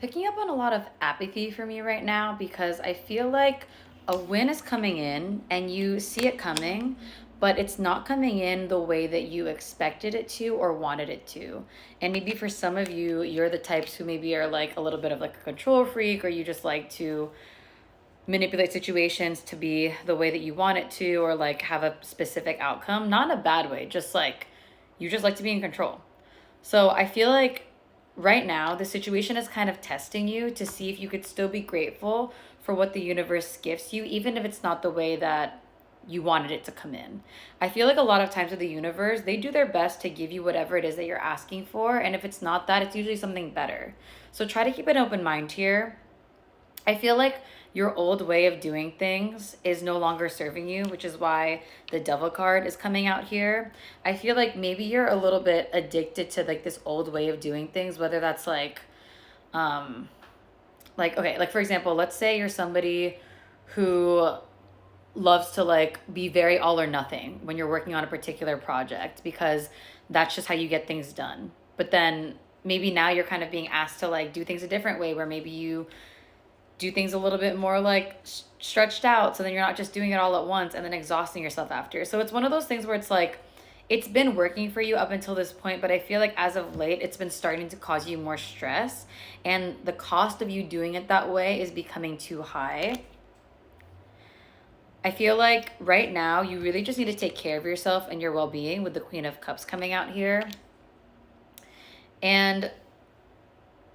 picking up on a lot of apathy for me right now because I feel like a win is coming in and you see it coming, but it's not coming in the way that you expected it to or wanted it to. And maybe for some of you, you're the types who maybe are like a little bit of like a control freak, or you just like to manipulate situations to be the way that you want it to, or like have a specific outcome, not in a bad way, just like you just like to be in control. So I feel like right now the situation is kind of testing you to see if you could still be grateful for what the universe gives you, even if it's not the way that you wanted it to come in. I feel like a lot of times with the universe, they do their best to give you whatever it is that you're asking for. And if it's not that, it's usually something better. So try to keep an open mind here. I feel like your old way of doing things is no longer serving you, which is why the devil card is coming out here. I feel like maybe you're a little bit addicted to like this old way of doing things, whether that's um like okay, like for example, let's say you're somebody who loves to like be very all or nothing when you're working on a particular project because that's just how you get things done. But then maybe now you're kind of being asked to like do things a different way, where maybe you do things a little bit more like stretched out, so then you're not just doing it all at once and then exhausting yourself after. So it's one of those things where it's like it's been working for you up until this point, but I feel like as of late it's been starting to cause you more stress, and the cost of you doing it that way is becoming too high. I feel like right now you really just need to take care of yourself and your well-being, with the Queen of Cups coming out here. And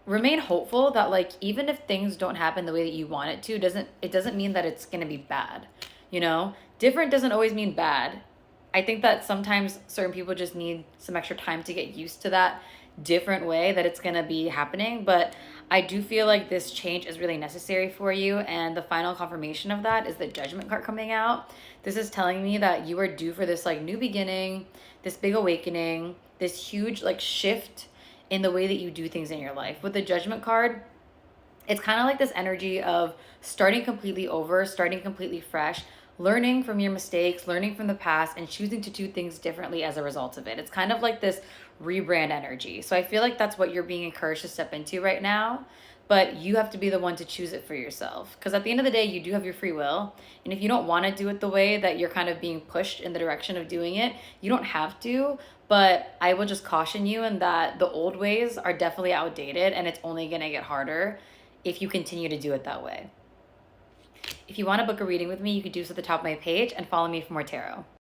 remain hopeful that like even if things don't happen the way that you want it to, doesn't mean that it's going to be bad. You know, different doesn't always mean bad. I think that sometimes certain people just need some extra time to get used to that different way that it's going to be happening, but I do feel like this change is really necessary for you, and the final confirmation of that is the Judgment card coming out. This is telling me that you are due for this like new beginning, this big awakening, this huge like shift in the way that you do things in your life. With the Judgment card, it's kind of like this energy of starting completely over, starting completely fresh, learning from your mistakes, learning from the past, and choosing to do things differently as a result of it. It's kind of like this rebrand energy. So I feel like that's what you're being encouraged to step into right now. But you have to be the one to choose it for yourself. Because at the end of the day, you do have your free will. And if you don't want to do it the way that you're kind of being pushed in the direction of doing it, you don't have to. But I will just caution you in that the old ways are definitely outdated, and it's only going to get harder if you continue to do it that way. If you want to book a reading with me, you could do so at the top of my page and follow me for more tarot.